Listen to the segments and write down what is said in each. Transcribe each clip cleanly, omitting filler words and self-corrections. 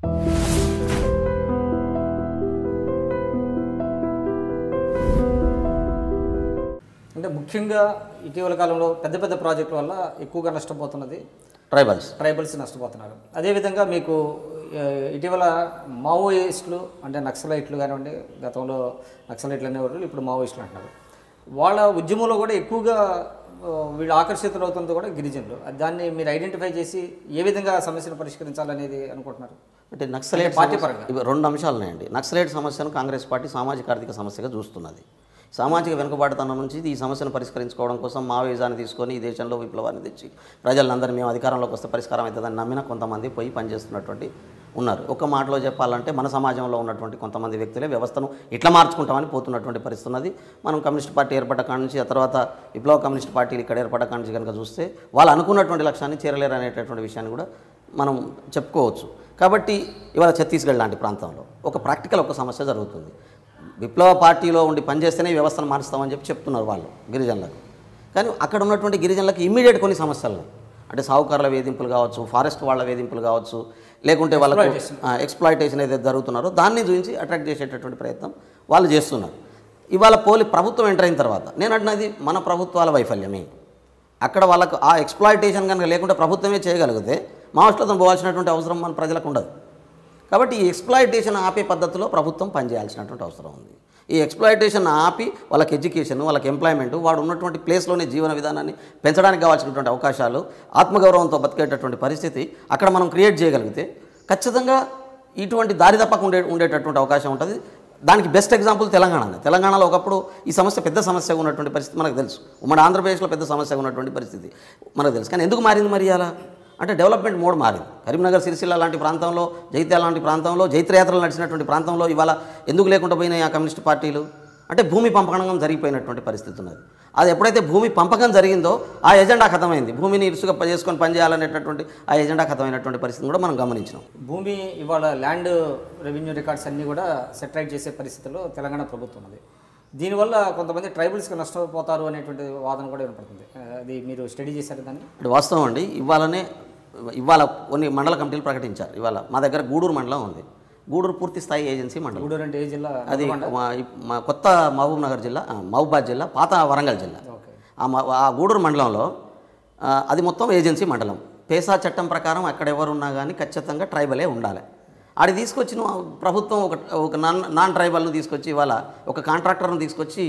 అంటే ముఖ్యంగా ఇటీవల కాలంలో పెద్ద పెద్ద ప్రాజెక్టుల వల్ల ఎక్కువగా నష్టపోతున్నది ట్రైబల్స్ నష్టపోతున్నారు. అదేవిధంగా మీకు ఇటీవల మావోయిస్టులు అంటే నక్సలైట్లు కానివ్వండి, గతంలో నక్సలైట్లు అనేవాళ్ళు ఇప్పుడు మావోయిస్టులు అంటున్నారు. వాళ్ళ ఉద్యమంలో కూడా ఎక్కువగా వీళ్ళు ఆకర్షితులు అవుతున్నది కూడా గిరిజనులు. దాన్ని మీరు ఐడెంటిఫై చేసి ఏ విధంగా సమస్యను పరిష్కరించాలనేది అనుకుంటున్నారు? అంటే నక్సలైట్ పార్టీ పరంగా ఇవి రెండు అంశాలు ఉన్నాయండి. నక్సలైట్ సమస్యను కాంగ్రెస్ పార్టీ సామాజిక ఆర్థిక సమస్యగా చూస్తున్నది. సామాజిక వెనుకబాటుతనం నుంచి ఈ సమస్యను పరిష్కరించుకోవడం కోసం మావోయిజాన్ని తీసుకొని ఈ దేశంలో విప్లవాన్ని తెచ్చి ప్రజలందరూ మేము అధికారంలోకి వస్తే పరిష్కారం అవుతుందని నమ్మిన కొంతమంది పోయి పనిచేస్తున్నటువంటి ఉన్నారు. ఒక మాటలో చెప్పాలంటే మన సమాజంలో ఉన్నటువంటి కొంతమంది వ్యక్తులే వ్యవస్థను ఇట్లా మార్చుకుంటామని పోతున్నటువంటి పరిస్థితి ఉన్నది. మనం కమ్యూనిస్ట్ పార్టీ ఏర్పడ్డ కాడి నుంచి, ఆ తర్వాత విప్లవ కమ్యూనిస్ట్ పార్టీలు ఇక్కడ ఏర్పడ్డ కాడి నుంచి కనుక చూస్తే వాళ్ళు అనుకున్నటువంటి లక్ష్యాన్ని చేరలేరు అనేటటువంటి విషయాన్ని కూడా మనం చెప్పుకోవచ్చు. కాబట్టి ఇవాళ ఛత్తీస్గఢ్ లాంటి ప్రాంతంలో ఒక ప్రాక్టికల్ ఒక సమస్య జరుగుతుంది. విప్లవ పార్టీలో ఉండి పనిచేస్తేనే వ్యవస్థను మారుస్తామని చెప్తున్నారు వాళ్ళు గిరిజనులకు. కానీ అక్కడ ఉన్నటువంటి గిరిజనులకు ఇమ్మీడియట్ కొన్ని సమస్యలు, అంటే సాహుకారుల వేధింపులు కావచ్చు, ఫారెస్ట్ వాళ్ళ వేధింపులు కావచ్చు, లేకుంటే వాళ్ళకు ఎక్స్ప్లాయిటేషన్ ఏదైతే జరుగుతున్నారో దాన్ని చూసి అట్రాక్ట్ చేసేటటువంటి ప్రయత్నం వాళ్ళు చేస్తున్నారు. ఇవాళ ప్రభుత్వం ఎంటర్ అయిన తర్వాత నేను అంటున్నది మన ప్రభుత్వాల వైఫల్యమే. అక్కడ వాళ్ళకు ఆ ఎక్స్ప్లాయిటేషన్ కనుక లేకుంటే ప్రభుత్వమే చేయగలిగితే మావోయిస్టులతో పోవాల్సినటువంటి అవసరం మన ప్రజలకు ఉండదు. కాబట్టి ఈ ఎక్స్ప్లాయిటేషన్ ఆపే పద్ధతిలో ప్రభుత్వం పనిచేయాల్సినటువంటి అవసరం ఉంది. ఈ ఎక్స్ప్లాయిటేషన్ ఆపి వాళ్ళకి ఎడ్యుకేషన్, వాళ్ళకి ఎంప్లాయ్మెంట్, వాడు ఉన్నటువంటి ప్లేస్లోనే జీవన విధానాన్ని పెంచడానికి కావాల్సినటువంటి అవకాశాలు, ఆత్మగౌరవంతో బతికేటటువంటి పరిస్థితి అక్కడ మనం క్రియేట్ చేయగలిగితే ఖచ్చితంగా ఇటువంటి దారి తప్పక ఉండేటటువంటి అవకాశం ఉంటుంది. దానికి బెస్ట్ ఎగ్జాంపుల్ తెలంగాణలో ఒకప్పుడు ఈ సమస్య పెద్ద సమస్యగా ఉన్నటువంటి పరిస్థితి మనకు తెలుసు. ఉమ్మడి ఆంధ్రప్రదేశ్లో పెద్ద సమస్యగా ఉన్నటువంటి పరిస్థితి మనకు తెలుసు. కానీ ఎందుకు మారింది మరి అలా అంటే డెవలప్మెంట్ మోడ్ మారింది. కరీంనగర్, సిరిసిల్ల లాంటి ప్రాంతంలో, జైత్యాల లాంటి ప్రాంతంలో, జైత్రయాత్రలు నడిచినటువంటి ప్రాంతంలో ఇవాళ ఎందుకు లేకుండా పోయినాయి ఆ కమ్యూనిస్ట్ పార్టీలు? అంటే భూమి పంపకం జరిగిపోయినటువంటి పరిస్థితి ఉన్నది. అది ఎప్పుడైతే భూమి పంపకం జరిగిందో ఆ ఎజెండా ఖతమైంది. భూమిని ఇరుసుగా చేసుకొని పనిచేయాలనేటటువంటి ఆ ఎజెండా ఖతమైనటువంటి పరిస్థితిని కూడా మనం గమనించినాం. భూమి ఇవాళ ల్యాండ్ రెవెన్యూ రికార్డ్స్ అన్నీ కూడా సెటరైట్ చేసే పరిస్థితిలో తెలంగాణ ప్రభుత్వం ఉంది. దీనివల్ల కొంతమంది ట్రైబల్స్కి నష్టపోతారు అనేటువంటి వాదన కూడా వినపడుతుంది. అది మీరు స్టడీ చేశారు దాన్ని? ఇప్పుడు వాస్తవం అండి. ఇవాళ కొన్ని మండల కమిటీలు ప్రకటించారు. ఇవాళ మా దగ్గర గూడూరు మండలం ఉంది. గూడూరు పూర్తి స్థాయి ఏజెన్సీ మండలం. గూడూరు అంటే ఏ జిల్లా? అది మా కొత్త మహబూబ్నగర్ జిల్లా, మహబూబాద్ జిల్లా, పాత వరంగల్ జిల్లా. ఆ గూడూరు మండలంలో అది మొత్తం ఏజెన్సీ మండలం. పేసా చట్టం ప్రకారం అక్కడ ఎవరున్నా కానీ ఖచ్చితంగా ట్రైబలే ఉండాలి. ఆడి తీసుకొచ్చి ప్రభుత్వం ఒక నాన్ ట్రైబల్ను తీసుకొచ్చి ఇవాళ ఒక కాంట్రాక్టర్ను తీసుకొచ్చి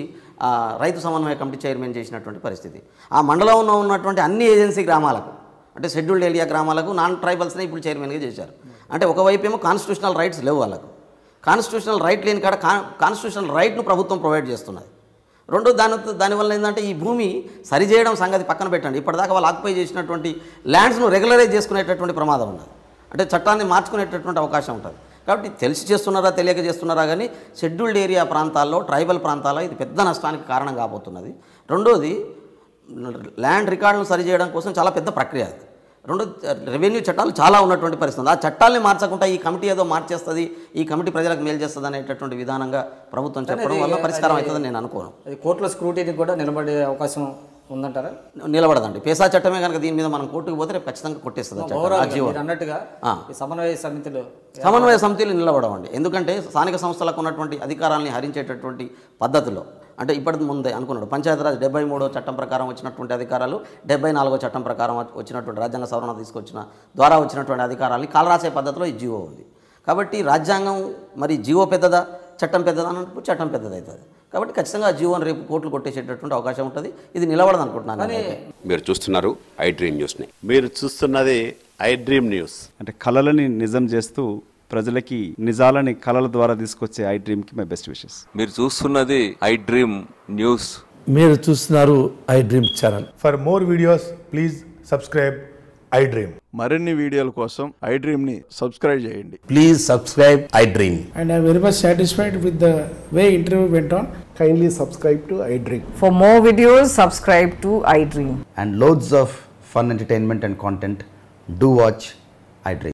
రైతు సమన్వయ కమిటీ చైర్మన్ చేసినటువంటి పరిస్థితి. ఆ మండలంలో ఉన్నటువంటి అన్ని ఏజెన్సీ గ్రామాలకు, అంటే షెడ్యూల్డ్ ఏరియా గ్రామాలకు నాన్ ట్రైబల్స్ని ఇప్పుడు చైర్మన్గా చేశారు. అంటే ఒకవైపు ఏమో కాన్స్టిట్యూషనల్ రైట్స్ లేవు వాళ్ళకు. కాన్స్టిట్యూషనల్ రైట్ లేని కాడ కాన్స్టిట్యూషనల్ రైట్ను ప్రభుత్వం ప్రొవైడ్ చేస్తున్నది. రెండో దానివల్ల ఏంటంటే ఈ భూమి సరిచేయడం సంగతి పక్కన పెట్టండి, ఇప్పటిదాకా వాళ్ళు ఆక్యుపై చేసినటువంటి ల్యాండ్స్ను రెగ్యులరైజ్ చేసుకునేటటువంటి ప్రమాదం ఉన్నది. అంటే చట్టాన్ని మార్చుకునేటటువంటి అవకాశం ఉంటుంది. కాబట్టి తెలిసి చేస్తున్నారా తెలియక చేస్తున్నారా కానీ షెడ్యూల్డ్ ఏరియా ప్రాంతాల్లో, ట్రైబల్ ప్రాంతాల్లో ఇది పెద్ద నష్టానికి కారణం కాబోతున్నది. రెండోది ల్యాండ్ రికార్డులను సరిచేయడం కోసం చాలా పెద్ద ప్రక్రియ అది. రెవెన్యూ చట్టాలు చాలా ఉన్నటువంటి పరిస్థితి. ఆ చట్టాలని మార్చకుండా ఈ కమిటీ ఏదో మార్చేస్తుంది, ఈ కమిటీ ప్రజలకు మేలు చేస్తుంది అనేటటువంటి విధానంగా ప్రభుత్వం చెప్పడం వల్ల పరిష్కారం అవుతుందని నేను అనుకోను. అది కోర్టుల స్క్రూటీని కూడా నిలబడే అవకాశం ఉందంటారా? నిలబడదండి. పేసా చట్టమే కనుక దీని మీద మనం కోర్టుకు పోతే రేపు ఖచ్చితంగా కొట్టేస్తుంది. అన్నట్టుగా సమన్వయ సమితిలు నిలబడవండి. ఎందుకంటే స్థానిక సంస్థలకు ఉన్నటువంటి అధికారాన్ని హరించేటటువంటి పద్ధతిలో, అంటే ఇప్పటి ముందే అనుకున్నాడు పంచాయతీరాజ్ 73వ చట్టం ప్రకారం వచ్చినటువంటి అధికారాలు 74వ చట్టం ప్రకారం వచ్చినటువంటి రాజ్యాంగ సవరణ తీసుకొచ్చిన ద్వారా వచ్చినటువంటి అధికారాన్ని కాలరాసే పద్ధతిలో ఈ జీవో ఉంది. కాబట్టి రాజ్యాంగం మరి జీవో పెద్దదా చట్టం పెద్దదా అన్నప్పుడు చట్టం పెద్దదవుతుంది. కాబట్టి ఖచ్చితంగా ఆ జీవోని రేపు కోర్టులు కొట్టేసేటటువంటి అవకాశం ఉంటుంది. ఇది నిలబడదు అనుకుంటున్నాను. మీరు చూస్తున్నారు ఐ డ్రీమ్ న్యూస్ని. మీరు చూస్తున్నది ఐ డ్రీమ్ న్యూస్. అంటే కళలని నిజం చేస్తూ ప్రజలకి నిజాలని కళల ద్వారా తీసుకొచ్చే ఐ డ్రీమ్ కి మై బెస్ట్ విషెస్. మీరు చూస్తున్నది ఐ డ్రీమ్ న్యూస్. మీరు చూస్తున్నారు I dream channel. For more videos please subscribe I dream. మరిన్ని వీడియోల కోసం ఐ డ్రీమ్ ని సబ్స్క్రైబ్ చేయండి. Please subscribe I dream. And I am very much satisfied with the way interview went on. Kindly subscribe to I Dream. For more videos, subscribe to I Dream. And loads of fun entertainment and content. Do watch I Dream.